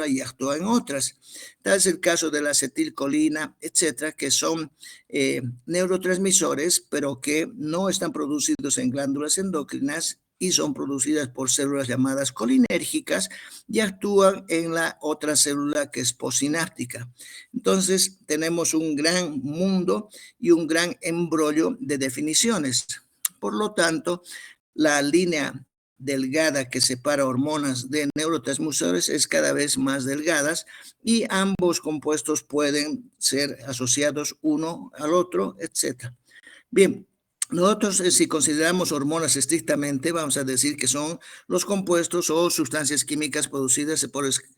y actúa en otras. Tal es el caso de la acetilcolina, etcétera, que son neurotransmisores, pero que no están producidos en glándulas endocrinas y son producidas por células llamadas colinérgicas y actúan en la otra célula que es posináptica. Entonces, tenemos un gran mundo y un gran embrollo de definiciones. Por lo tanto, la línea delgada que separa hormonas de neurotransmisores es cada vez más delgadas y ambos compuestos pueden ser asociados uno al otro, etc. Bien, nosotros si consideramos hormonas estrictamente, vamos a decir que son los compuestos o sustancias químicas producidas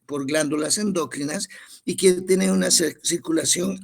por glándulas endocrinas y que tienen una circulación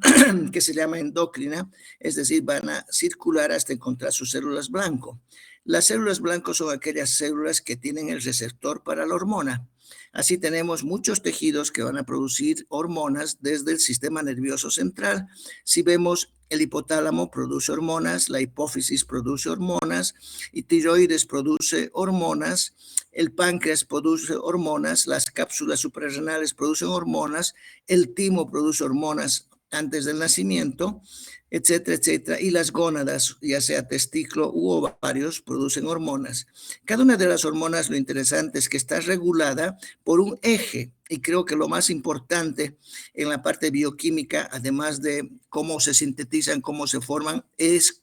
que se llama endocrina, es decir, van a circular hasta encontrar sus células blanco. Las células blancas son aquellas células que tienen el receptor para la hormona. Así tenemos muchos tejidos que van a producir hormonas desde el sistema nervioso central. Si vemos, el hipotálamo produce hormonas, la hipófisis produce hormonas, y tiroides produce hormonas, el páncreas produce hormonas, las cápsulas suprarrenales producen hormonas, el timo produce hormonas antes del nacimiento, etcétera, etcétera, y las gónadas, ya sea testículo u ovarios, producen hormonas. Cada una de las hormonas, lo interesante es que está regulada por un eje, y creo que lo más importante en la parte bioquímica, además de cómo se sintetizan, cómo se forman, es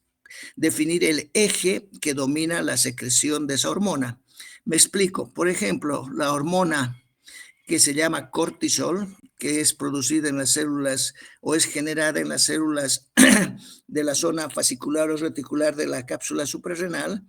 definir el eje que domina la secreción de esa hormona. Me explico. Por ejemplo, la hormona que se llama cortisol, que es producida en las células o es generada en las células de la zona fascicular o reticular de la cápsula suprarrenal,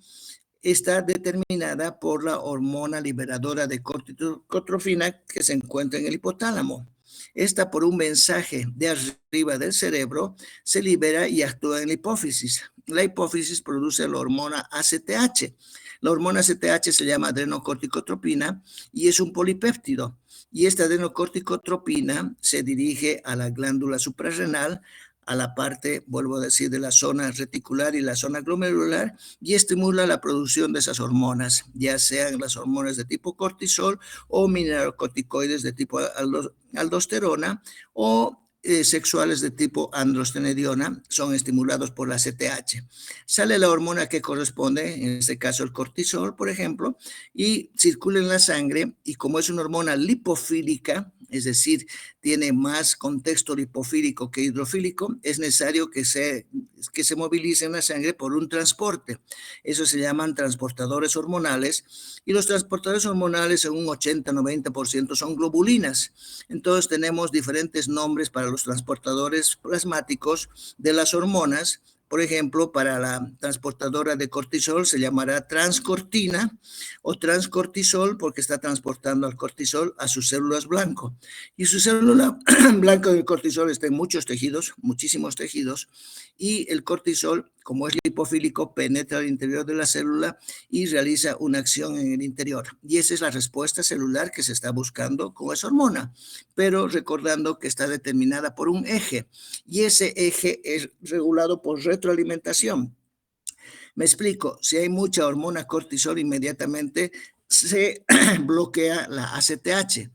está determinada por la hormona liberadora de corticotropina que se encuentra en el hipotálamo. Esta, por un mensaje de arriba del cerebro, se libera y actúa en la hipófisis. La hipófisis produce la hormona ACTH. La hormona ACTH se llama adrenocorticotropina y es un polipéptido. Y esta adrenocorticotropina se dirige a la glándula suprarrenal, a la parte, vuelvo a decir, de la zona reticular y la zona glomerular, y estimula la producción de esas hormonas, ya sean las hormonas de tipo cortisol o mineralocorticoides de tipo aldosterona o sexuales de tipo androstenediona, son estimulados por la CTH. Sale la hormona que corresponde, en este caso el cortisol, por ejemplo, y circula en la sangre, y como es una hormona lipofílica, es decir, tiene más contexto lipofílico que hidrofílico, es necesario que se movilice en la sangre por un transporte. Eso se llaman transportadores hormonales, y los transportadores hormonales en un 80-90% son globulinas. Entonces tenemos diferentes nombres para los transportadores plasmáticos de las hormonas. Por ejemplo, para la transportadora de cortisol se llamará transcortina o transcortisol porque está transportando al cortisol a sus células blanco. Y su célula blanca del cortisol está en muchos tejidos, muchísimos tejidos, y el cortisol, como es lipofílico, penetra al interior de la célula y realiza una acción en el interior. Y esa es la respuesta celular que se está buscando con esa hormona, pero recordando que está determinada por un eje, y ese eje es regulado por retroalimentación. Me explico, si hay mucha hormona cortisol, inmediatamente se bloquea la ACTH.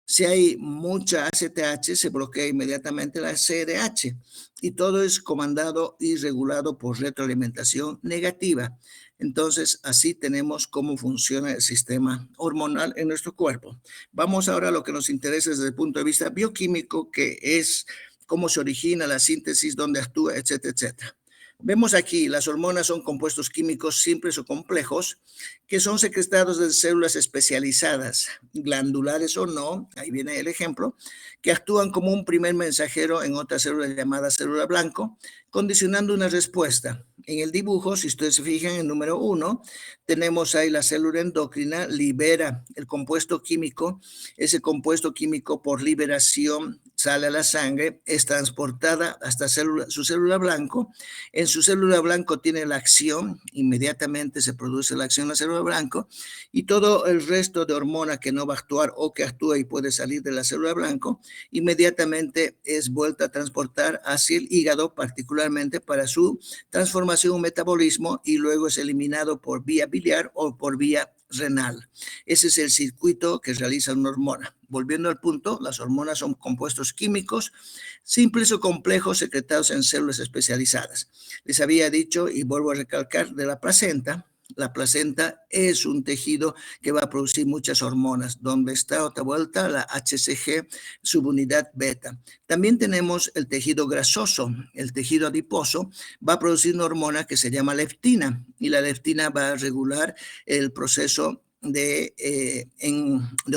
Si hay mucha ACTH, se bloquea inmediatamente la CRH, y todo es comandado y regulado por retroalimentación negativa. Entonces, así tenemos cómo funciona el sistema hormonal en nuestro cuerpo. Vamos ahora a lo que nos interesa desde el punto de vista bioquímico, que es cómo se origina la síntesis, dónde actúa, etcétera, etcétera. Vemos aquí, las hormonas son compuestos químicos simples o complejos que son secretados de células especializadas, glandulares o no, ahí viene el ejemplo, que actúan como un primer mensajero en otra célula llamada célula blanco, condicionando una respuesta. En el dibujo, si ustedes se fijan en número 1, tenemos ahí la célula endocrina, libera el compuesto químico, ese compuesto químico por liberación sale a la sangre, es transportada hasta su célula blanco, en su célula blanco tiene la acción, inmediatamente se produce la acción en la célula blanco, y todo el resto de hormona que no va a actuar o que actúa y puede salir de la célula blanco, inmediatamente es vuelta a transportar hacia el hígado, particularmente para su transformación o metabolismo, y luego es eliminado por vía biliar o por vía renal. Ese es el circuito que realiza una hormona. Volviendo al punto, las hormonas son compuestos químicos simples o complejos secretados en células especializadas. Les había dicho, y vuelvo a recalcar, de la placenta. La placenta es un tejido que va a producir muchas hormonas, donde está otra vuelta la HCG subunidad beta. También tenemos el tejido grasoso, el tejido adiposo, va a producir una hormona que se llama leptina, y la leptina va a regular el proceso de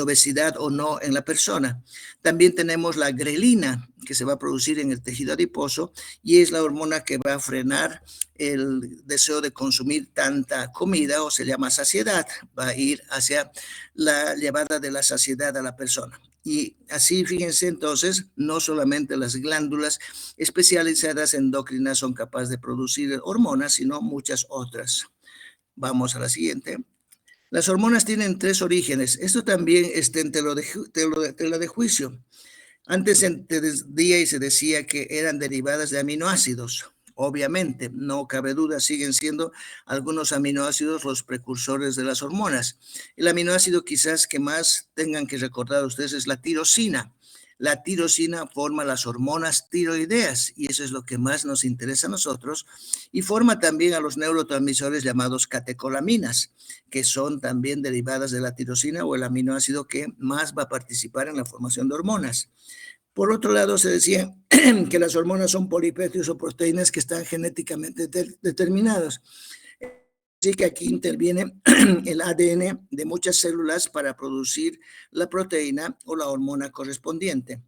obesidad o no en la persona. También tenemos la grelina, que se va a producir en el tejido adiposo, y es la hormona que va a frenar el deseo de consumir tanta comida, o se llama saciedad, va a ir hacia la llevada de la saciedad a la persona. Y así, fíjense, entonces, no solamente las glándulas especializadas endocrinas son capaces de producir hormonas, sino muchas otras. Vamos a la siguiente. Las hormonas tienen 3 orígenes. Esto también está en tela de juicio. Antes se entendía y se decía que eran derivadas de aminoácidos. Obviamente, no cabe duda, siguen siendo algunos aminoácidos los precursores de las hormonas. El aminoácido quizás que más tengan que recordar ustedes es la tirosina. La tirosina forma las hormonas tiroideas y eso es lo que más nos interesa a nosotros, y forma también a los neurotransmisores llamados catecolaminas, que son también derivadas de la tirosina o el aminoácido que más va a participar en la formación de hormonas. Por otro lado, se decía que las hormonas son polipéptidos o proteínas que están genéticamente determinados. Así que aquí interviene el ADN de muchas células para producir la proteína o la hormona correspondiente.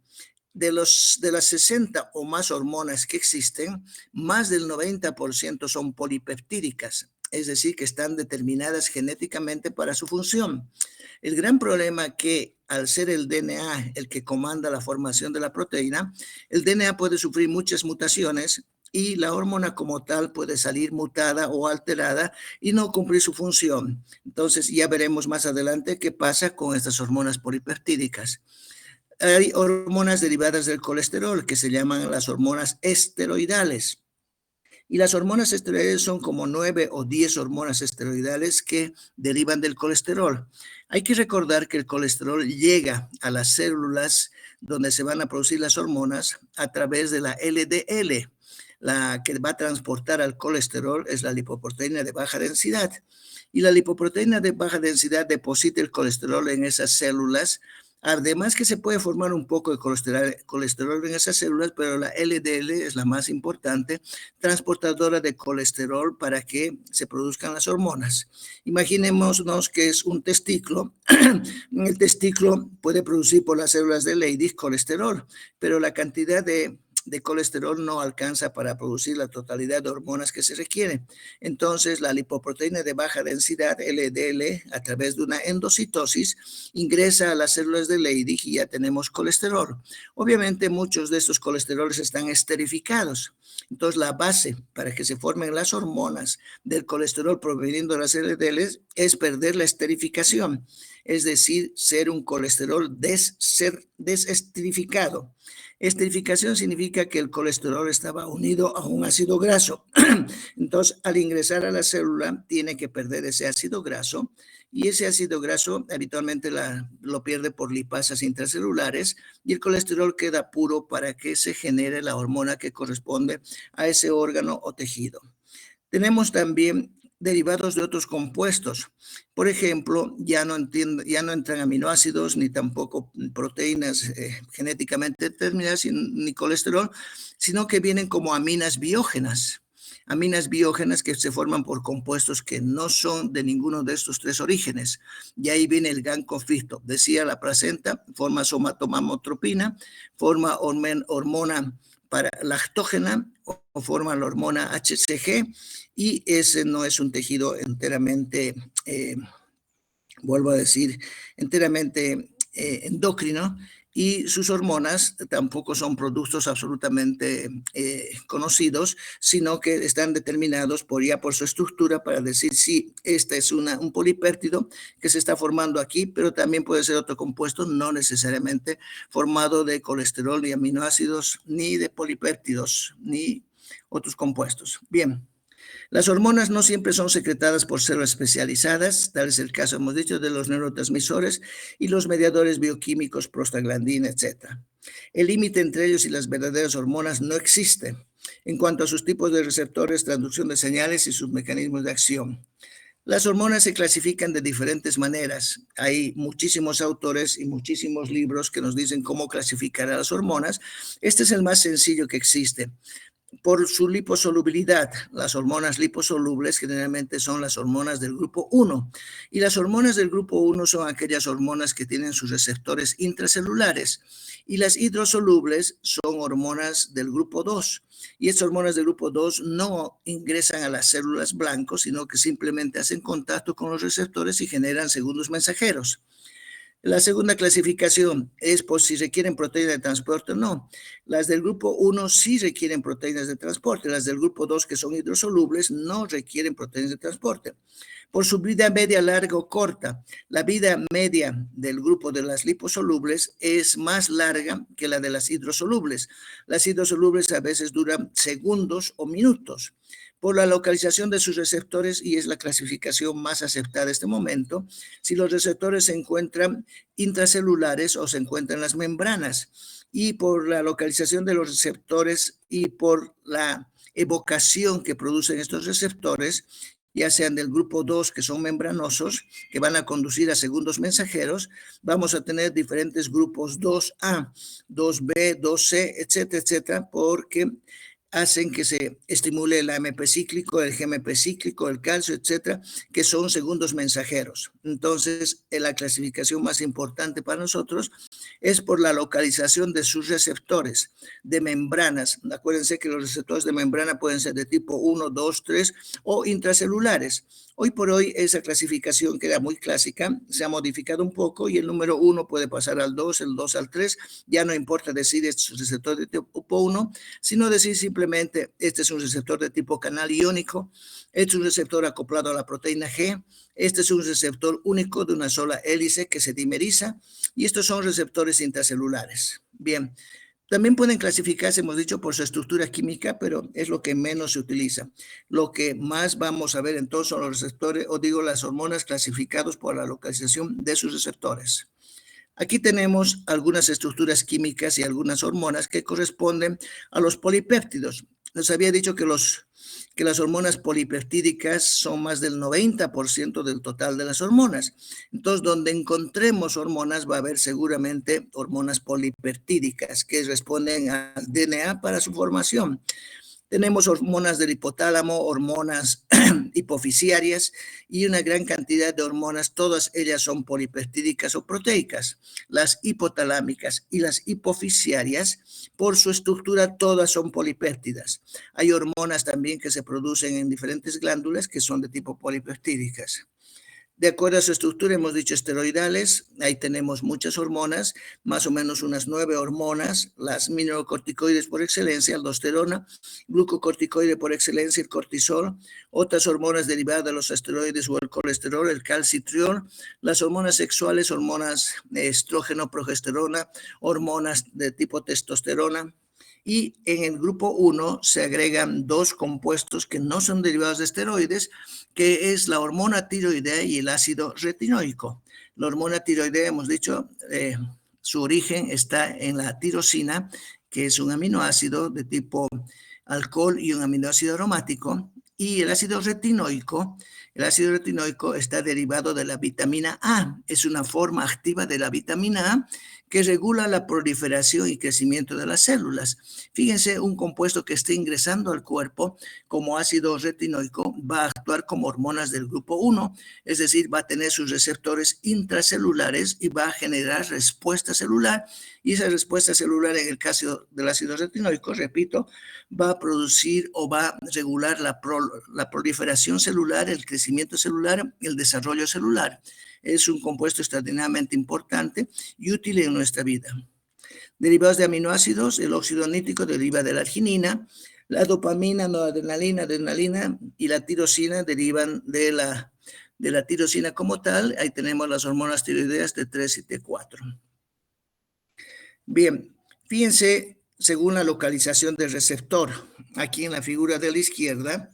De las 60 o más hormonas que existen, más del 90% son polipeptídicas, es decir, que están determinadas genéticamente para su función. El gran problema que al ser el DNA el que comanda la formación de la proteína, el DNA puede sufrir muchas mutaciones y la hormona como tal puede salir mutada o alterada y no cumplir su función. Entonces ya veremos más adelante qué pasa con estas hormonas polipeptídicas. Hay hormonas derivadas del colesterol que se llaman las hormonas esteroidales. Y las hormonas esteroidales son como 9 o 10 hormonas esteroidales que derivan del colesterol. Hay que recordar que el colesterol llega a las células donde se van a producir las hormonas a través de la LDL. La que va a transportar al colesterol es la lipoproteína de baja densidad. Y la lipoproteína de baja densidad deposita el colesterol en esas células. Además que se puede formar un poco de colesterol en esas células, pero la LDL es la más importante, transportadora de colesterol para que se produzcan las hormonas. Imaginémonos que es un testículo. El testículo puede producir por las células de Leydig colesterol, pero la cantidad de colesterol no alcanza para producir la totalidad de hormonas que se requieren. Entonces, la lipoproteína de baja densidad, LDL, a través de una endocitosis, ingresa a las células de Leydig y ya tenemos colesterol. Obviamente, muchos de estos colesteroles están esterificados. Entonces, la base para que se formen las hormonas del colesterol proveniendo de las LDL es perder la esterificación, es decir, ser un colesterol desesterificado. Esterificación significa que el colesterol estaba unido a un ácido graso. Entonces, al ingresar a la célula, tiene que perder ese ácido graso, y ese ácido graso habitualmente lo pierde por lipasas intracelulares, y el colesterol queda puro para que se genere la hormona que corresponde a ese órgano o tejido. Tenemos también derivados de otros compuestos. Por ejemplo, ya no entran aminoácidos ni tampoco proteínas genéticamente determinadas ni colesterol, sino que vienen como aminas biógenas. Aminas biógenas que se forman por compuestos que no son de ninguno de estos 3 orígenes. Y ahí viene el gran conflicto. Decía la placenta, forma somatomamotropina, forma hormona para lactógena o forma la hormona HCG, y ese no es un tejido enteramente, vuelvo a decir, enteramente endocrino, y sus hormonas tampoco son productos absolutamente conocidos, sino que están determinados por su estructura para decir si este es un polipéptido que se está formando aquí, pero también puede ser otro compuesto, no necesariamente formado de colesterol, ni aminoácidos, ni de polipéptidos, ni otros compuestos. Bien. Las hormonas no siempre son secretadas por células especializadas, tal es el caso, hemos dicho, de los neurotransmisores y los mediadores bioquímicos, prostaglandina, etc. El límite entre ellos y las verdaderas hormonas no existe en cuanto a sus tipos de receptores, transducción de señales y sus mecanismos de acción. Las hormonas se clasifican de diferentes maneras. Hay muchísimos autores y muchísimos libros que nos dicen cómo clasificar a las hormonas. Este es el más sencillo que existe. Por su liposolubilidad, las hormonas liposolubles generalmente son las hormonas del grupo 1 y las hormonas del grupo 1 son aquellas hormonas que tienen sus receptores intracelulares y las hidrosolubles son hormonas del grupo 2 y estas hormonas del grupo 2 no ingresan a las células blancos, sino que simplemente hacen contacto con los receptores y generan segundos mensajeros. La segunda clasificación es por si requieren proteínas de transporte o no. Las del grupo 1 sí requieren proteínas de transporte. Las del grupo 2, que son hidrosolubles, no requieren proteínas de transporte. Por su vida media, larga o corta, la vida media del grupo de las liposolubles es más larga que la de las hidrosolubles. Las hidrosolubles a veces duran segundos o minutos. Por la localización de sus receptores, y es la clasificación más aceptada en este momento, si los receptores se encuentran intracelulares o se encuentran en las membranas, y por la localización de los receptores y por la evocación que producen estos receptores, ya sean del grupo 2, que son membranosos, que van a conducir a segundos mensajeros, vamos a tener diferentes grupos 2A, 2B, 2C, etcétera, etcétera, porque hacen que se estimule el AMP cíclico, el GMP cíclico, el calcio, etcétera, que son segundos mensajeros. Entonces, la clasificación más importante para nosotros es por la localización de sus receptores de membranas. Acuérdense que los receptores de membrana pueden ser de tipo 1, 2, 3 o intracelulares. Hoy por hoy esa clasificación que era muy clásica se ha modificado un poco y el número 1 puede pasar al 2, el 2 al 3. Ya no importa decir este es un receptor de tipo 1, sino decir simplemente este es un receptor de tipo canal iónico, este es un receptor acoplado a la proteína G, este es un receptor único de una sola hélice que se dimeriza y estos son receptores intracelulares. Bien. También pueden clasificarse, hemos dicho, por su estructura química, pero es lo que menos se utiliza. Lo que más vamos a ver entonces son los receptores, o digo, las hormonas clasificados por la localización de sus receptores. Aquí tenemos algunas estructuras químicas y algunas hormonas que corresponden a los polipéptidos. Les había dicho que las hormonas polipeptídicas son más del 90% del total de las hormonas. Entonces, donde encontremos hormonas, va a haber seguramente hormonas polipeptídicas que responden al DNA para su formación. Tenemos hormonas del hipotálamo, hormonas hipofisiarias y una gran cantidad de hormonas, todas ellas son polipeptídicas o proteicas. Las hipotalámicas y las hipofisiarias, por su estructura, todas son polipéptidas. Hay hormonas también que se producen en diferentes glándulas que son de tipo polipeptídicas. De acuerdo a su estructura, hemos dicho esteroidales, ahí tenemos muchas hormonas, más o menos unas 9 hormonas, las mineralocorticoides por excelencia, aldosterona, glucocorticoide por excelencia, el cortisol, otras hormonas derivadas de los esteroides o el colesterol, el calcitriol, las hormonas sexuales, hormonas de estrógeno, progesterona, hormonas de tipo testosterona. Y en el grupo 1 se agregan dos compuestos que no son derivados de esteroides, que es la hormona tiroidea y el ácido retinoico. La hormona tiroidea, hemos dicho, su origen está en la tirosina, que es un aminoácido de tipo alcohol y un aminoácido aromático, y el ácido retinoico está derivado de la vitamina A, es una forma activa de la vitamina A que regula la proliferación y crecimiento de las células. Fíjense, un compuesto que esté ingresando al cuerpo como ácido retinoico va a actuar como hormonas del grupo 1, es decir, va a tener sus receptores intracelulares y va a generar respuesta celular, y esa respuesta celular en el caso del ácido retinoico, repito, va a producir o va a regular la proliferación celular, el crecimiento celular, el desarrollo celular. Es un compuesto extraordinariamente importante y útil en nuestra vida. Derivados de aminoácidos, el óxido nítrico deriva de la arginina, la dopamina, noradrenalina, adrenalina y la tirosina derivan de la tirosina como tal. Ahí tenemos las hormonas tiroideas T3 y T4. Bien, fíjense, según la localización del receptor, aquí en la figura de la izquierda,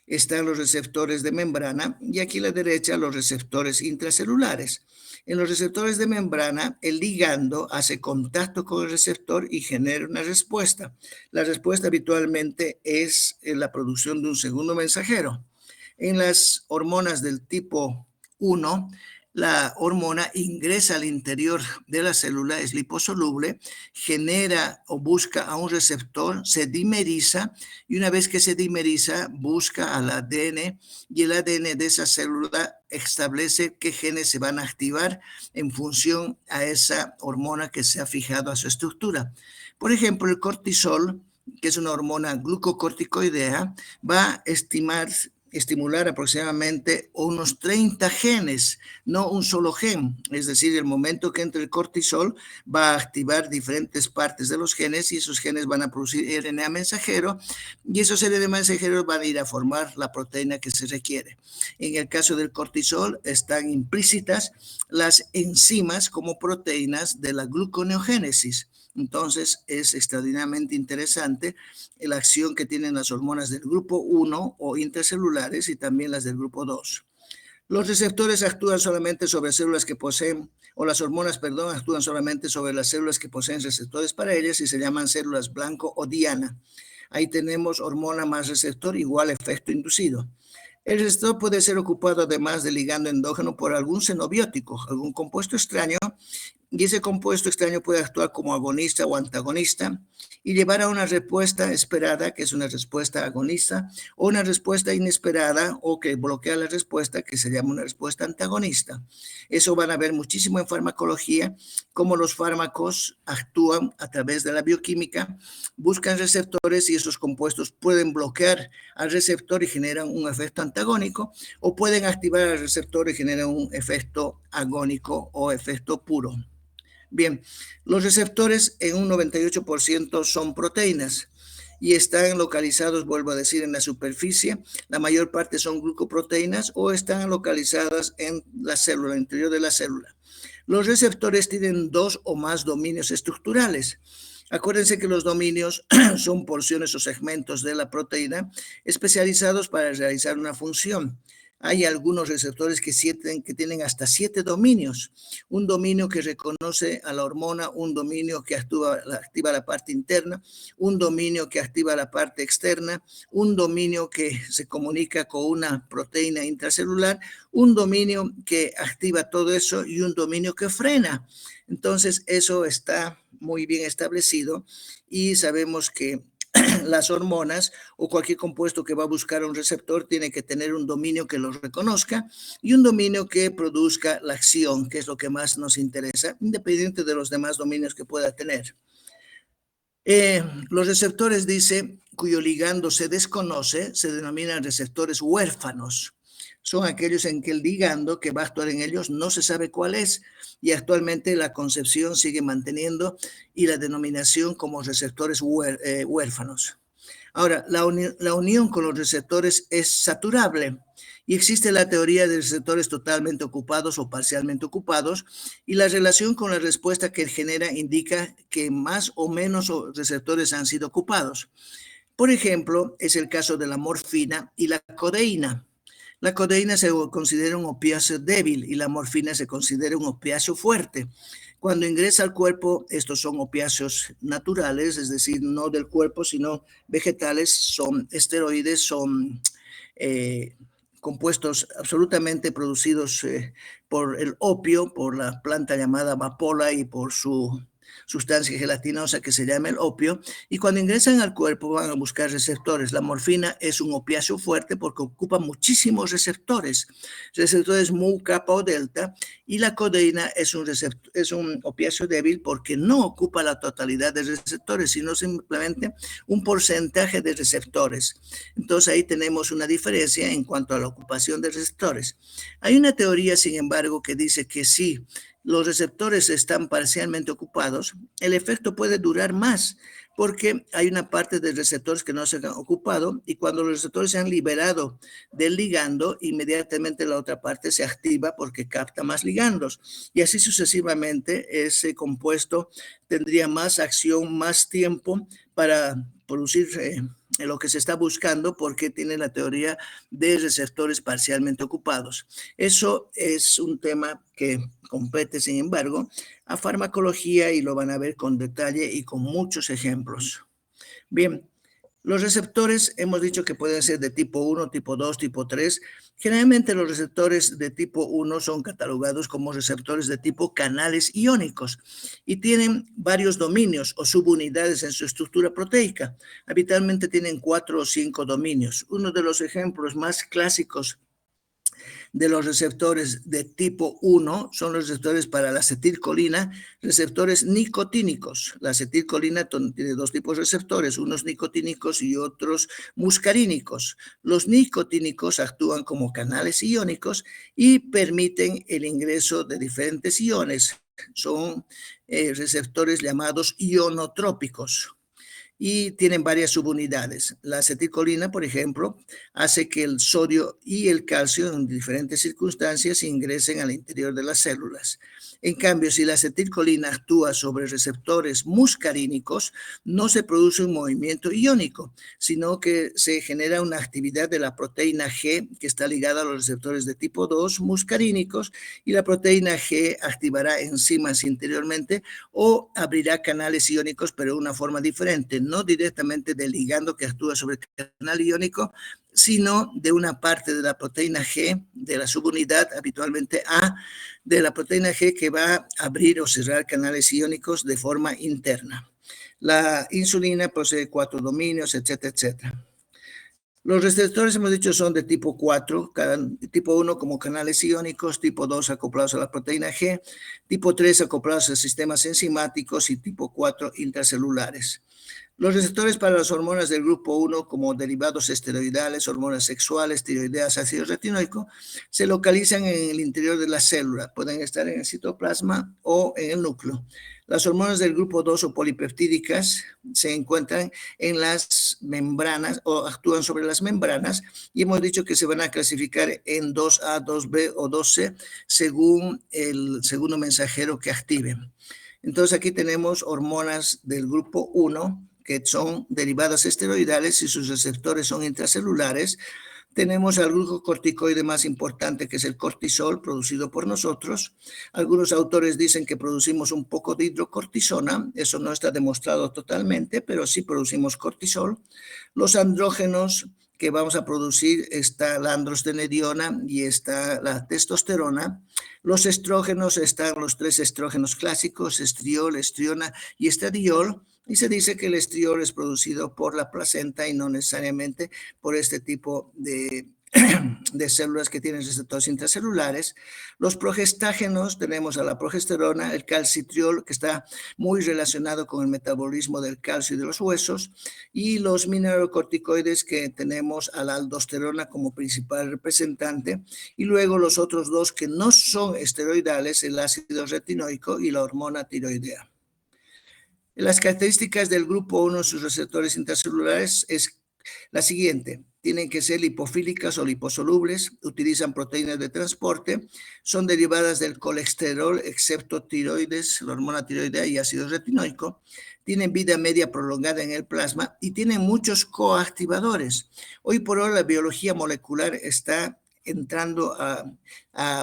están los receptores de membrana y aquí a la derecha los receptores intracelulares. En los receptores de membrana, el ligando hace contacto con el receptor y genera una respuesta. La respuesta habitualmente es la producción de un segundo mensajero. En las hormonas del tipo 1, la hormona ingresa al interior de la célula, es liposoluble, genera o busca a un receptor, se dimeriza y una vez que se dimeriza busca al ADN y el ADN de esa célula establece qué genes se van a activar en función a esa hormona que se ha fijado a su estructura. Por ejemplo, el cortisol, que es una hormona glucocorticoidea, va a estimular aproximadamente unos 30 genes, no un solo gen. Es decir, el momento que entre el cortisol va a activar diferentes partes de los genes y esos genes van a producir RNA mensajero y esos RNA mensajeros van a ir a formar la proteína que se requiere. En el caso del cortisol están implícitas las enzimas como proteínas de la gluconeogénesis. Entonces, es extraordinariamente interesante la acción que tienen las hormonas del grupo 1 o intracelulares y también las del grupo 2. Los receptores actúan solamente sobre células que poseen, o las hormonas, perdón, actúan solamente sobre las células que poseen receptores para ellas y se llaman células blanco o diana. Ahí tenemos hormona más receptor igual efecto inducido. El receptor puede ser ocupado además de ligando endógeno por algún xenobiótico, algún compuesto extraño, y ese compuesto extraño puede actuar como agonista o antagonista y llevar a una respuesta esperada, que es una respuesta agonista, o una respuesta inesperada o que bloquea la respuesta, que se llama una respuesta antagonista. Eso van a ver muchísimo en farmacología, cómo los fármacos actúan a través de la bioquímica, buscan receptores y esos compuestos pueden bloquear al receptor y generan un efecto antagónico, o pueden activar al receptor y generan un efecto agónico o efecto puro. Bien, los receptores en un 98% son proteínas y están localizados, vuelvo a decir, en la superficie. La mayor parte son glucoproteínas o están localizadas en la célula, en el interior de la célula. Los receptores tienen 2 o más dominios estructurales. Acuérdense que los dominios son porciones o segmentos de la proteína especializados para realizar una función. Hay algunos receptores que tienen hasta 7 dominios. Un dominio que reconoce a la hormona, un dominio que activa la parte interna, un dominio que activa la parte externa, un dominio que se comunica con una proteína intracelular, un dominio que activa todo eso y un dominio que frena. Entonces, eso está muy bien establecido y sabemos que las hormonas o cualquier compuesto que va a buscar un receptor tiene que tener un dominio que lo reconozca y un dominio que produzca la acción, que es lo que más nos interesa, independiente de los demás dominios que pueda tener. Los receptores, dice, cuyo ligando se desconoce, se denominan receptores huérfanos. Son aquellos en que el ligando que va a actuar en ellos no se sabe cuál es y actualmente la concepción sigue manteniendo y la denominación como receptores huérfanos. Ahora, la unión con los receptores es saturable y existe la teoría de receptores totalmente ocupados o parcialmente ocupados y la relación con la respuesta que genera indica que más o menos receptores han sido ocupados. Por ejemplo, es el caso de la morfina y la codeína. La codeína se considera un opiáceo débil y la morfina se considera un opiáceo fuerte. Cuando ingresa al cuerpo, estos son opiáceos naturales, es decir, no del cuerpo, sino vegetales, son esteroides, son compuestos absolutamente producidos por el opio, por la planta llamada amapola y por su sustancia gelatinosa que se llama el opio, y cuando ingresan al cuerpo van a buscar receptores. La morfina es un opiáceo fuerte porque ocupa muchísimos receptores mu, kappa o delta, y la codeína es un opiáceo débil porque no ocupa la totalidad de receptores, sino simplemente un porcentaje de receptores. Entonces ahí tenemos una diferencia en cuanto a la ocupación de receptores. Hay una teoría, sin embargo, que dice que sí, los receptores están parcialmente ocupados, el efecto puede durar más porque hay una parte de receptores que no se han ocupado y cuando los receptores se han liberado del ligando, inmediatamente la otra parte se activa porque capta más ligandos y así sucesivamente ese compuesto tendría más acción, más tiempo para producir lo que se está buscando porque tiene la teoría de receptores parcialmente ocupados. Eso es un tema que compete, sin embargo, a farmacología y lo van a ver con detalle y con muchos ejemplos. Bien, los receptores hemos dicho que pueden ser de tipo 1, tipo 2, tipo 3. Generalmente los receptores de tipo 1 son catalogados como receptores de tipo canales iónicos y tienen varios dominios o subunidades en su estructura proteica. Habitualmente tienen 4 o 5 dominios. Uno de los ejemplos más clásicos de los receptores de tipo 1 son los receptores para la acetilcolina, receptores nicotínicos. La acetilcolina tiene dos tipos de receptores, unos nicotínicos y otros muscarínicos. Los nicotínicos actúan como canales iónicos y permiten el ingreso de diferentes iones. Son receptores llamados ionotrópicos y tienen varias subunidades. La acetilcolina, por ejemplo, hace que el sodio y el calcio en diferentes circunstancias ingresen al interior de las células. En cambio, si la acetilcolina actúa sobre receptores muscarínicos, no se produce un movimiento iónico, sino que se genera una actividad de la proteína G que está ligada a los receptores de tipo 2 muscarínicos y la proteína G activará enzimas interiormente o abrirá canales iónicos, pero de una forma diferente, no directamente del ligando que actúa sobre el canal iónico, sino de una parte de la proteína G, de la subunidad habitualmente A, de la proteína G que va a abrir o cerrar canales iónicos de forma interna. La insulina posee 4 dominios, etcétera, etcétera. Los receptores, hemos dicho, son de tipo 4, tipo 1 como canales iónicos, tipo 2 acoplados a la proteína G, tipo 3 acoplados a sistemas enzimáticos y tipo 4 intracelulares. Los receptores para las hormonas del grupo 1, como derivados esteroidales, hormonas sexuales, tiroideas, ácido retinoico, se localizan en el interior de la célula. Pueden estar en el citoplasma o en el núcleo. Las hormonas del grupo 2 o polipeptídicas se encuentran en las membranas o actúan sobre las membranas y hemos dicho que se van a clasificar en 2A, 2B o 2C según el segundo mensajero que activen. Entonces aquí tenemos hormonas del grupo 1 que son derivadas esteroidales y sus receptores son intracelulares. Tenemos al glucocorticoide más importante, que es el cortisol, producido por nosotros. Algunos autores dicen que producimos un poco de hidrocortisona. Eso no está demostrado totalmente, pero sí producimos cortisol. Los andrógenos que vamos a producir, está la androstenediona y está la testosterona. Los estrógenos, están los 3 estrógenos clásicos, estriol, estriona y estradiol. Y se dice que el estriol es producido por la placenta y no necesariamente por este tipo de células que tienen receptores intracelulares. Los progestágenos, tenemos a la progesterona, el calcitriol, que está muy relacionado con el metabolismo del calcio y de los huesos, y los mineralocorticoides, que tenemos a la aldosterona como principal representante, y luego los otros dos que no son esteroidales, el ácido retinoico y la hormona tiroidea. Las características del grupo 1 en sus receptores intracelulares es la siguiente: tienen que ser lipofílicas o liposolubles, utilizan proteínas de transporte, son derivadas del colesterol, excepto tiroides, la hormona tiroidea y ácido retinoico, tienen vida media prolongada en el plasma y tienen muchos coactivadores. Hoy por hoy la biología molecular está entrando a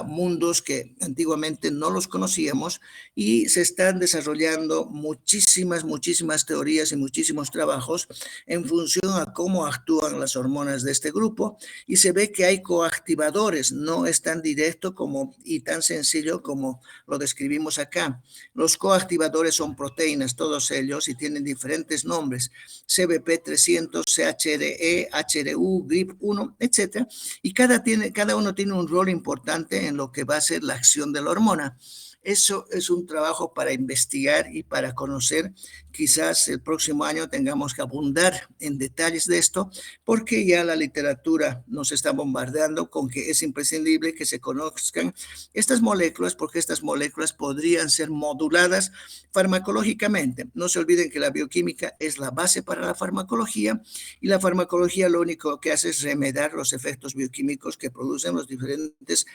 mundos que antiguamente no los conocíamos y se están desarrollando muchísimas teorías y muchísimos trabajos en función a cómo actúan las hormonas de este grupo y se ve que hay coactivadores, no es tan directo como y tan sencillo como lo describimos acá. Los coactivadores son proteínas, todos ellos, y tienen diferentes nombres: CBP300, CHRE, HRU, GRIP1, etcétera, y cada uno tiene un rol importante en lo que va a ser la acción de la hormona. Eso es un trabajo para investigar y para conocer. Quizás el próximo año tengamos que abundar en detalles de esto, porque ya la literatura nos está bombardeando con que es imprescindible que se conozcan estas moléculas, porque estas moléculas podrían ser moduladas farmacológicamente. No se olviden que la bioquímica es la base para la farmacología y la farmacología lo único que hace es remediar los efectos bioquímicos que producen los diferentes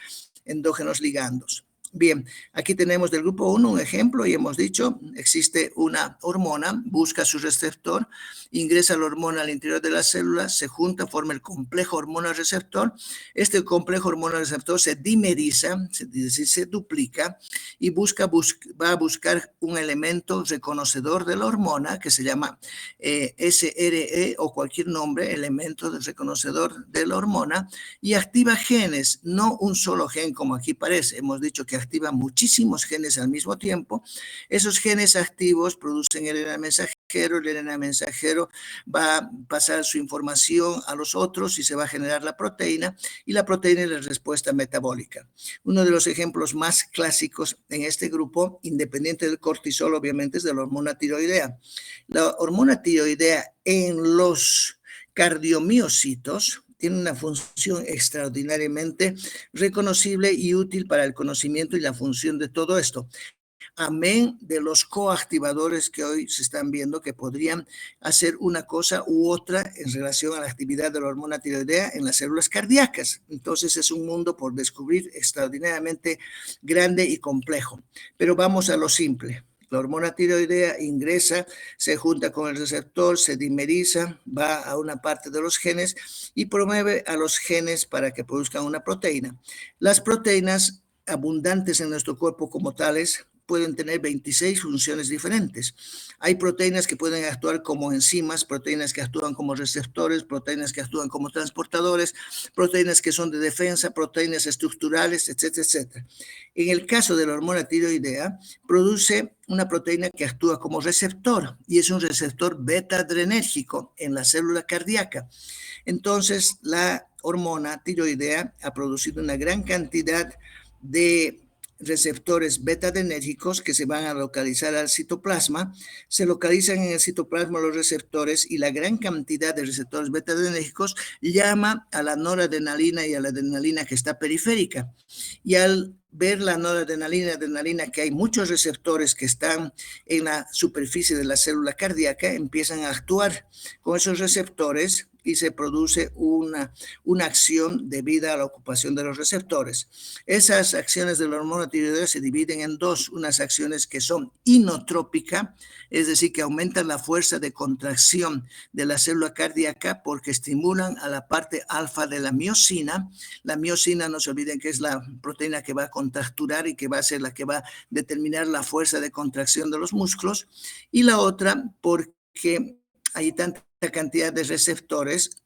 endógenos ligandos. Bien, aquí tenemos del grupo 1 un ejemplo y hemos dicho, existe una hormona, busca su receptor, ingresa la hormona al interior de la célula, se junta, forma el complejo hormona-receptor. Este complejo hormona-receptor se dimeriza, es decir, se duplica y va a buscar un elemento reconocedor de la hormona que se llama SRE o cualquier nombre, elemento de reconocedor de la hormona, y activa genes, no un solo gen como aquí parece. Hemos dicho que activa muchísimos genes al mismo tiempo. Esos genes activos producen el RNA mensajero, el RNA mensajero va a pasar su información a los otros y se va a generar la proteína, y la proteína es la respuesta metabólica. Uno de los ejemplos más clásicos en este grupo, independiente del cortisol, obviamente, es de la hormona tiroidea. La hormona tiroidea en los cardiomiocitos tiene una función extraordinariamente reconocible y útil para el conocimiento y la función de todo esto. Amén de los coactivadores que hoy se están viendo que podrían hacer una cosa u otra en relación a la actividad de la hormona tiroidea en las células cardíacas. Entonces es un mundo por descubrir extraordinariamente grande y complejo. Pero vamos a lo simple. La hormona tiroidea ingresa, se junta con el receptor, se dimeriza, va a una parte de los genes y promueve a los genes para que produzcan una proteína. Las proteínas abundantes en nuestro cuerpo como tales pueden tener 26 funciones diferentes. Hay proteínas que pueden actuar como enzimas, proteínas que actúan como receptores, proteínas que actúan como transportadores, proteínas que son de defensa, proteínas estructurales, etcétera, etcétera. En el caso de la hormona tiroidea, produce una proteína que actúa como receptor y es un receptor beta-adrenérgico en la célula cardíaca. Entonces, la hormona tiroidea ha producido una gran cantidad de receptores beta-adrenérgicos que se van a localizar al citoplasma. Se localizan en el citoplasma los receptores y la gran cantidad de receptores beta-adrenérgicos llama a la noradrenalina y a la adrenalina que está periférica. Y al ver la noradrenalina y adrenalina que hay muchos receptores que están en la superficie de la célula cardíaca, empiezan a actuar con esos receptores y se produce una acción debida a la ocupación de los receptores. Esas acciones de la hormona tiroidea se dividen en dos, unas acciones que son inotrópicas, es decir, que aumentan la fuerza de contracción de la célula cardíaca porque estimulan a la parte alfa de la miocina. La miocina, no se olviden que es la proteína que va a contracturar y que va a ser la que va a determinar la fuerza de contracción de los músculos. Y la otra, porque hay tanta cantidad de receptores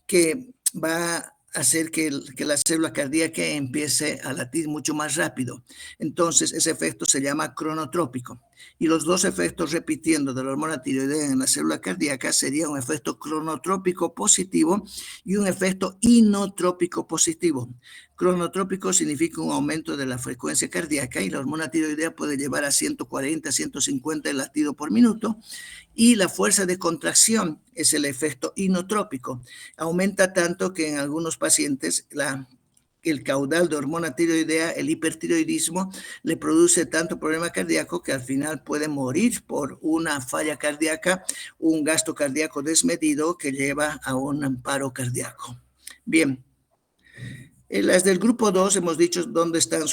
que va a hacer que la célula cardíaca empiece a latir mucho más rápido. Entonces, ese efecto se llama cronotrópico. Y los dos efectos repitiendo de la hormona tiroidea en la célula cardíaca sería un efecto cronotrópico positivo y un efecto inotrópico positivo. Cronotrópico significa un aumento de la frecuencia cardíaca y la hormona tiroidea puede llevar a 140, 150 el latido por minuto. Y la fuerza de contracción es el efecto inotrópico. Aumenta tanto que en algunos pacientes el caudal de hormona tiroidea, el hipertiroidismo, le produce tanto problema cardíaco que al final puede morir por una falla cardíaca, un gasto cardíaco desmedido que lleva a un paro cardíaco. Bien, las del grupo 2 hemos dicho dónde están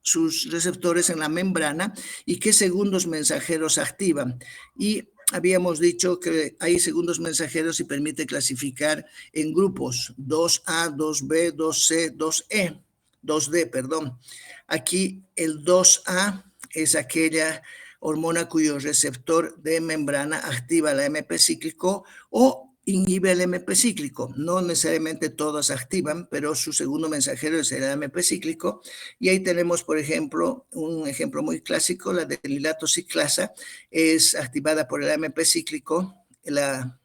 sus receptores en la membrana y qué segundos mensajeros activan. Y habíamos dicho que hay segundos mensajeros y permite clasificar en grupos 2A, 2B, 2C, 2E, 2D, perdón. Aquí el 2A es aquella hormona cuyo receptor de membrana activa el AMP cíclico o inhibe el AMP cíclico. No necesariamente todas activan, pero su segundo mensajero es el AMP cíclico. Y ahí tenemos, por ejemplo, un ejemplo muy clásico, la denilato ciclasa es activada por el AMP cíclico. La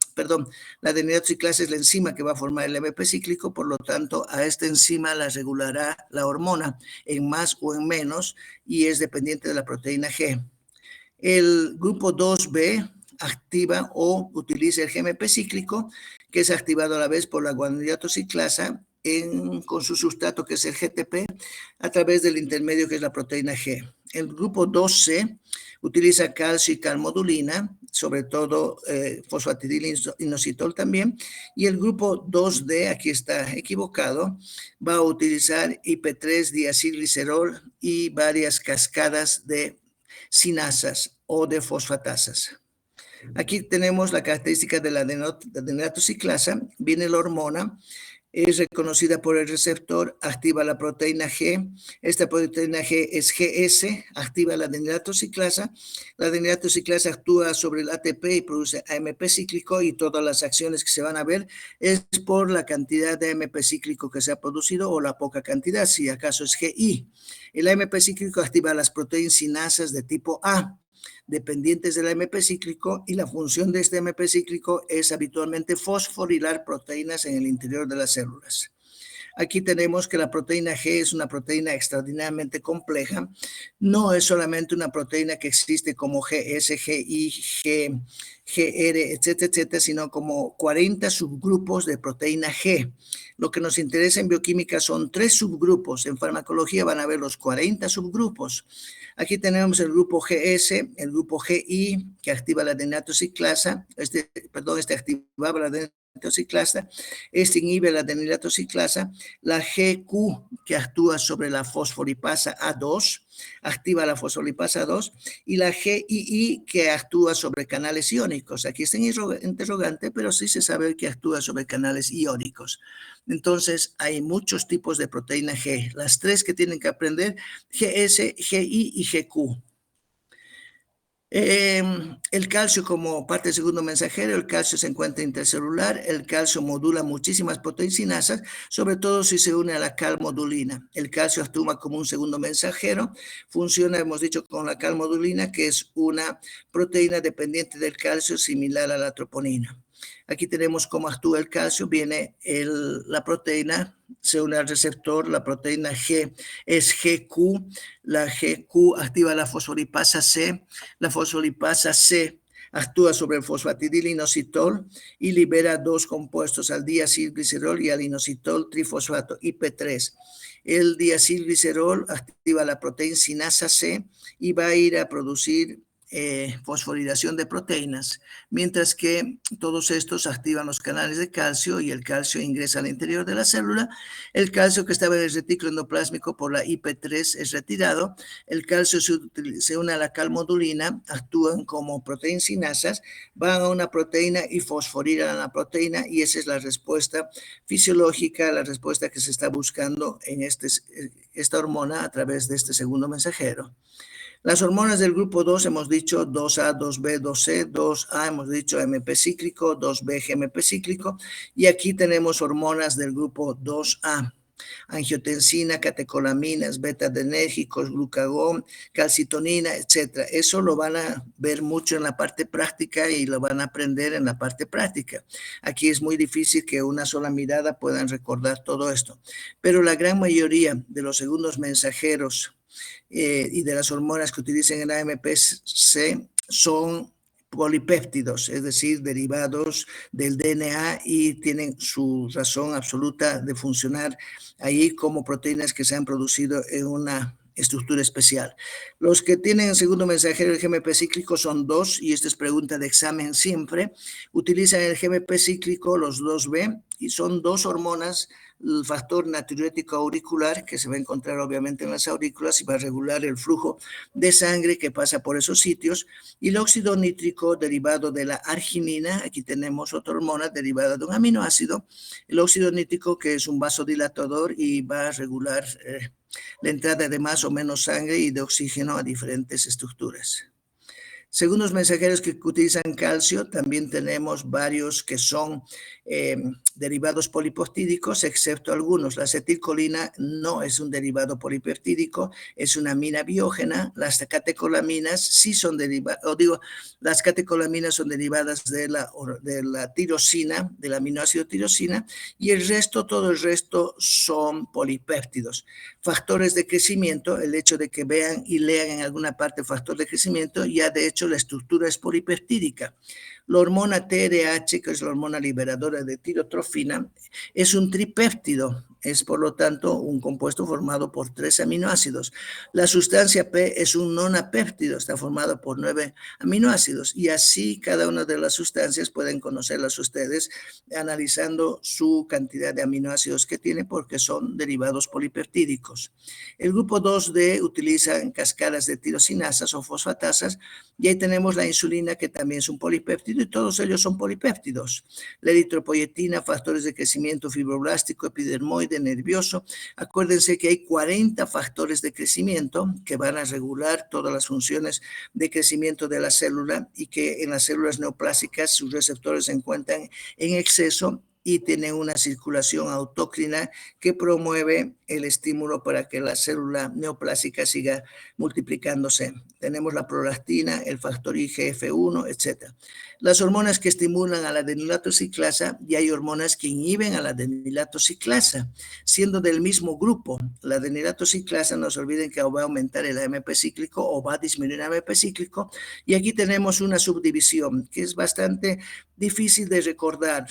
denilato ciclasa es la enzima que va a formar el AMP cíclico, por lo tanto, a esta enzima la regulará la hormona en más o en menos y es dependiente de la proteína G. El grupo 2B activa o utiliza el GMP cíclico, que es activado a la vez por la guanidulato ciclasa con su sustrato, que es el GTP, a través del intermedio, que es la proteína G. El grupo 2C utiliza calcio y calmodulina, sobre todo fosfatidilinositol también, y el grupo 2D, aquí está equivocado, va a utilizar IP3-diacilglicerol y varias cascadas de sinasas o de fosfatasas. Aquí tenemos la característica de la adenosiclasa, viene la hormona, es reconocida por el receptor, activa la proteína G. Esta proteína G es GS, activa la adenosiclasa. La adenosiclasa actúa sobre el ATP y produce AMP cíclico, y todas las acciones que se van a ver es por la cantidad de AMP cíclico que se ha producido o la poca cantidad, si acaso es GI. El AMP cíclico activa las proteínas sinasas de tipo A, dependientes del AMP cíclico, y la función de este AMP cíclico es habitualmente fosforilar proteínas en el interior de las células. Aquí tenemos que la proteína G es una proteína extraordinariamente compleja. No es solamente una proteína que existe como GS, GI, GR, etcétera, etcétera, sino como 40 subgrupos de proteína G. Lo que nos interesa en bioquímica son 3 subgrupos. En farmacología van a ver los 40 subgrupos. Aquí tenemos el grupo GS, el grupo GI, que activa la adenosiclasa. Este activaba la adenosiclasa. Este inhibe la adenosiclasa. La GQ, que actúa sobre la fosfolipasa A2, activa la fosfolipasa A2, y la GII, que actúa sobre canales iónicos. Aquí está en interrogante, pero sí se sabe que actúa sobre canales iónicos. Entonces, hay muchos tipos de proteína G. Las 3 que tienen que aprender: GS, GI y GQ. El calcio como parte del segundo mensajero, el calcio se encuentra intercelular, el calcio modula muchísimas proteinsinasas, sobre todo si se une a la calmodulina. El calcio actúa como un segundo mensajero, funciona, hemos dicho, con la calmodulina, que es una proteína dependiente del calcio similar a la troponina. Aquí tenemos cómo actúa el calcio. Viene la proteína, se une al receptor, la proteína G es GQ, la GQ activa la fosfolipasa C, la fosfolipasa C actúa sobre el fosfatidilinositol y libera 2 compuestos, al diacilglicerol y al inositol trifosfato, IP3. El diacilglicerol activa la proteína sinasa C y va a ir a producir fosforilación de proteínas, mientras que todos estos activan los canales de calcio y el calcio ingresa al interior de la célula. El calcio que estaba en el retículo endoplásmico por la IP3 es retirado. El calcio se une a la calmodulina, actúan como proteínsinasas, van a una proteína y fosforilan a la proteína, y esa es la respuesta fisiológica, la respuesta que se está buscando en esta hormona a través de este segundo mensajero. Las hormonas del grupo 2 hemos dicho 2A, 2B, 2C, 2A hemos dicho MP cíclico, 2B GMP cíclico, y aquí tenemos hormonas del grupo 2A. Angiotensina, catecolaminas, beta-adrenérgicos, glucagón, calcitonina, etc. Eso lo van a ver mucho en la parte práctica y lo van a aprender en la parte práctica. Aquí es muy difícil que una sola mirada puedan recordar todo esto, pero la gran mayoría de los segundos mensajeros y de las hormonas que utilizan el AMP-C son polipéptidos, es decir, derivados del DNA, y tienen su razón absoluta de funcionar ahí como proteínas que se han producido en una estructura especial. Los que tienen el segundo mensajero, el GMP cíclico, son 2, y esta es pregunta de examen siempre. Utilizan el GMP cíclico, los 2B, y son 2 hormonas: el factor natriurético auricular, que se va a encontrar obviamente en las aurículas y va a regular el flujo de sangre que pasa por esos sitios, y el óxido nítrico derivado de la arginina. Aquí tenemos otra hormona derivada de un aminoácido, el óxido nítrico, que es un vasodilatador y va a regular la entrada de más o menos sangre y de oxígeno a diferentes estructuras. Según los mensajeros que utilizan calcio, también tenemos varios que son derivados polipeptídicos, excepto algunos. La acetilcolina no es un derivado polipeptídico, es una amina biógena. Las catecolaminas sí son derivadas, las catecolaminas son derivadas de la tirosina, del aminoácido tirosina, y el resto, todo el resto son polipéptidos. Factores de crecimiento, el hecho de que vean y lean en alguna parte factor de crecimiento, ya de hecho la estructura es polipeptídica. La hormona TRH, que es la hormona liberadora de tirotrofina, es un tripéptido. es por lo tanto un compuesto formado por 3 aminoácidos. La sustancia P es un nonapéptido, está formado por 9 aminoácidos y así cada una de las sustancias pueden conocerlas ustedes analizando su cantidad de aminoácidos que tiene porque son derivados polipeptídicos. El grupo 2D utiliza cascadas de tirosinasas o fosfatasas y ahí tenemos la insulina que también es un polipéptido y todos ellos son polipéptidos. La eritropoyetina, factores de crecimiento fibroblástico, epidermoide, nervioso. Acuérdense que hay 40 factores de crecimiento que van a regular todas las funciones de crecimiento de la célula y que en las células neoplásicas sus receptores se encuentran en exceso y tienen una circulación autócrina que promueve el estímulo para que la célula neoplásica siga multiplicándose. Tenemos la prolactina, el factor IGF-1, etc. Las hormonas que estimulan a la adenilatociclasa y hay hormonas que inhiben a la adenilatociclasa, siendo del mismo grupo. La adenilatociclasa, no se olviden que va a aumentar el AMP cíclico o va a disminuir el AMP cíclico y aquí tenemos una subdivisión que es bastante difícil de recordar,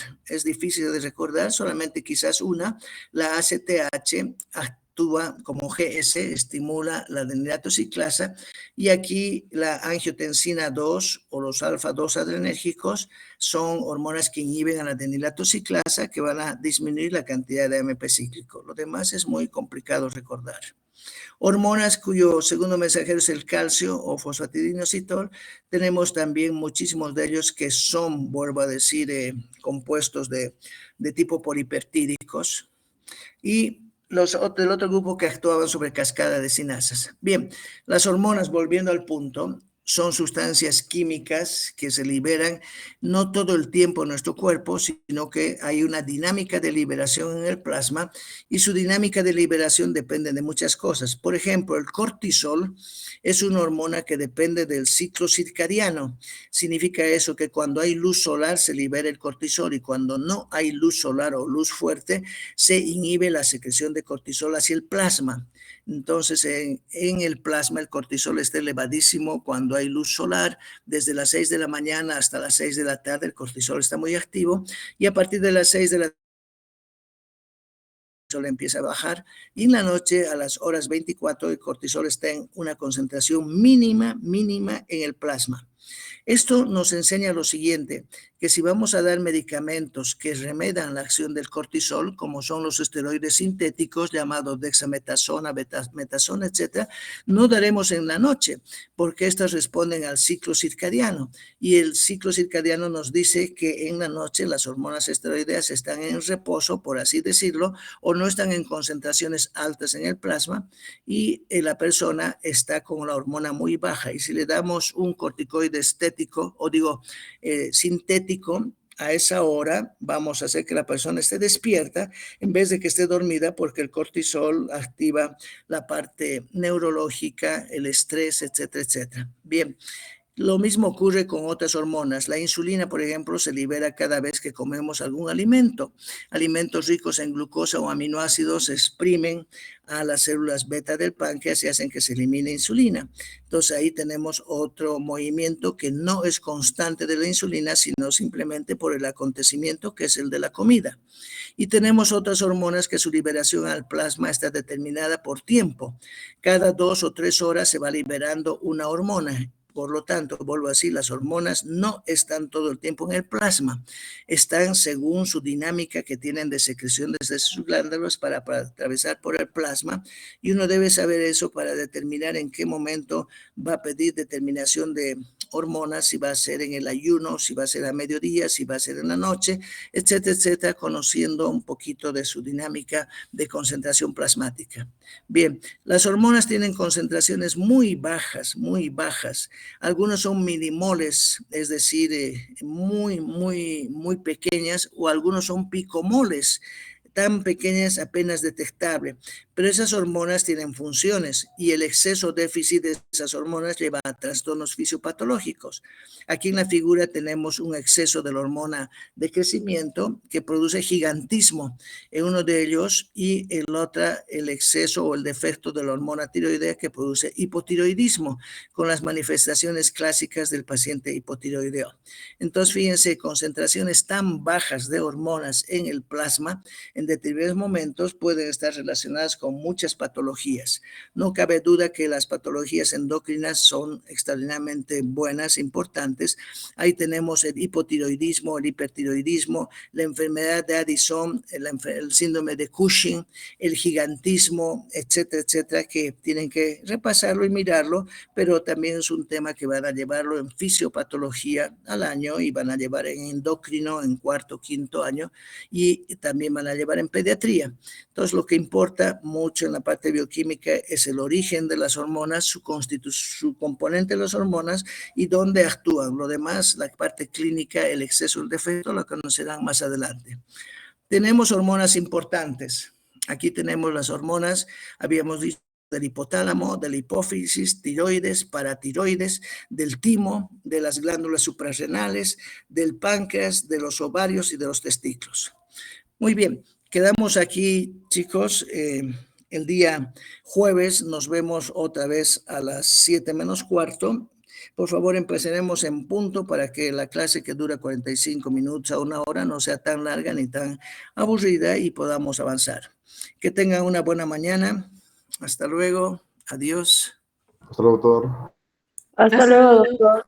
solamente quizás una, la ACTH actúa como GS, estimula la adenilatociclasa y aquí la angiotensina 2 o los alfa-2 adrenérgicos son hormonas que inhiben a la adenilatociclasa que van a disminuir la cantidad de AMP cíclico. Lo demás es muy complicado recordar. Hormonas cuyo segundo mensajero es el calcio o fosfatidinoinositol. Tenemos también muchísimos de ellos que son, vuelvo a decir, compuestos de tipo polipeptídicos. Y el otro grupo que actuaban sobre cascada de sinasas. Bien, las hormonas, volviendo al punto, son sustancias químicas que se liberan no todo el tiempo en nuestro cuerpo, sino que hay una dinámica de liberación en el plasma y su dinámica de liberación depende de muchas cosas. Por ejemplo, el cortisol es una hormona que depende del ciclo circadiano. Significa eso que cuando hay luz solar se libera el cortisol y cuando no hay luz solar o luz fuerte se inhibe la secreción de cortisol hacia el plasma. Entonces, en el plasma el cortisol está elevadísimo cuando hay luz solar. Desde las 6 de la mañana hasta las 6 de la tarde el cortisol está muy activo y a partir de las 6 de la tarde el cortisol empieza a bajar y en la noche a las horas 24 el cortisol está en una concentración mínima en el plasma. Esto nos enseña lo siguiente, que si vamos a dar medicamentos que remedan la acción del cortisol, como son los esteroides sintéticos llamados dexametasona, metasona, etc., no daremos en la noche, porque estas responden al ciclo circadiano. Y el ciclo circadiano nos dice que en la noche las hormonas esteroideas están en reposo, por así decirlo, o no están en concentraciones altas en el plasma, y la persona está con la hormona muy baja. Y si le damos un corticoide estético, sintético, a esa hora vamos a hacer que la persona esté despierta en vez de que esté dormida porque el cortisol activa la parte neurológica, el estrés, etcétera, etcétera. Bien. Lo mismo ocurre con otras hormonas. La insulina, por ejemplo, se libera cada vez que comemos algún alimento. Alimentos ricos en glucosa o aminoácidos exprimen a las células beta del páncreas y hacen que se elimine insulina. Entonces ahí tenemos otro movimiento que no es constante de la insulina, sino simplemente por el acontecimiento que es el de la comida. Y tenemos otras hormonas que su liberación al plasma está determinada por tiempo. Cada 2 o 3 horas se va liberando una hormona. Por lo tanto, vuelvo a decir, las hormonas no están todo el tiempo en el plasma, están según su dinámica que tienen de secreción desde sus glándulas para atravesar por el plasma y uno debe saber eso para determinar en qué momento va a pedir determinación de hormonas, si va a ser en el ayuno, si va a ser a mediodía, si va a ser en la noche, etcétera, etcétera, conociendo un poquito de su dinámica de concentración plasmática. Bien, las hormonas tienen concentraciones muy bajas, muy bajas. Algunos son milimoles, es decir, muy pequeñas, o algunos son picomoles, tan pequeñas apenas detectable. Pero esas hormonas tienen funciones y el exceso déficit de esas hormonas lleva a trastornos fisiopatológicos. Aquí en la figura tenemos un exceso de la hormona de crecimiento que produce gigantismo en uno de ellos y el otro el exceso o el defecto de la hormona tiroidea que produce hipotiroidismo con las manifestaciones clásicas del paciente hipotiroideo. Entonces, fíjense, concentraciones tan bajas de hormonas en el plasma, en determinados momentos pueden estar relacionadas con muchas patologías. No cabe duda que las patologías endocrinas son extraordinariamente buenas, importantes. Ahí tenemos el hipotiroidismo, el hipertiroidismo, la enfermedad de Addison, el síndrome de Cushing, el gigantismo, etcétera, etcétera, que tienen que repasarlo y mirarlo, pero también es un tema que van a llevarlo en fisiopatología al año y van a llevar en endocrino en cuarto, quinto año y también van a llevar en pediatría. Entonces, lo que importa mucho en la parte bioquímica es el origen de las hormonas, su componente de las hormonas y dónde actúan. Lo demás, la parte clínica, el exceso, el defecto, lo conocerán más adelante. Tenemos hormonas importantes. Aquí tenemos las hormonas, habíamos dicho, del hipotálamo, de la hipófisis, tiroides, paratiroides, del timo, de las glándulas suprarrenales, del páncreas, de los ovarios y de los testículos. Muy bien, quedamos aquí, chicos. El día jueves nos vemos otra vez a las 7 menos cuarto. Por favor, empezaremos en punto para que la clase, que dura 45 minutos a una hora, no sea tan larga ni tan aburrida y podamos avanzar. Que tengan una buena mañana. Hasta luego. Adiós. Hasta luego, doctor. Hasta luego, doctor.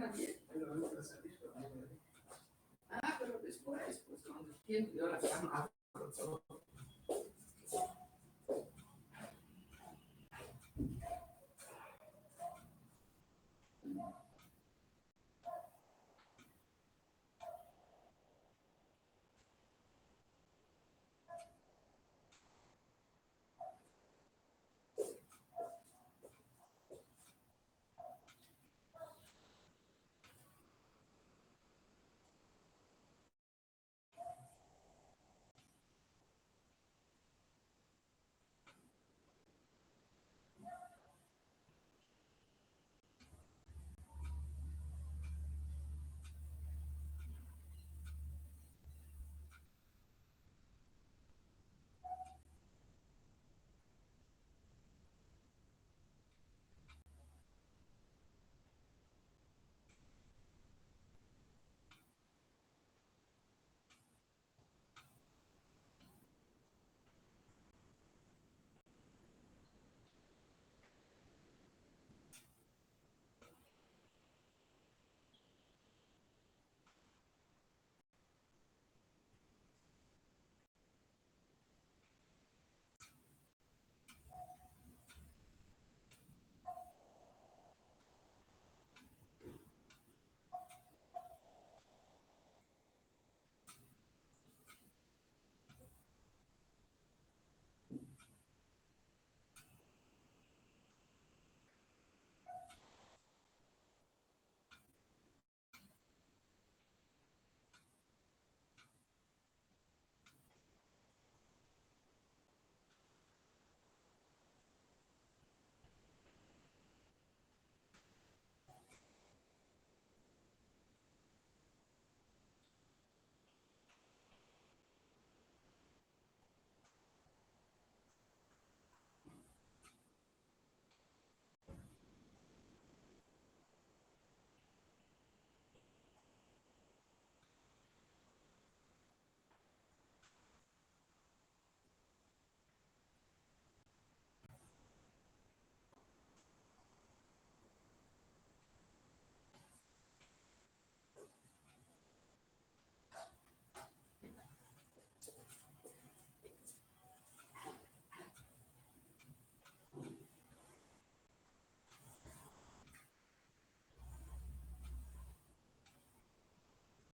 bien, pero no va a salir. Ah, pero después, pues cuando quién dio la cama.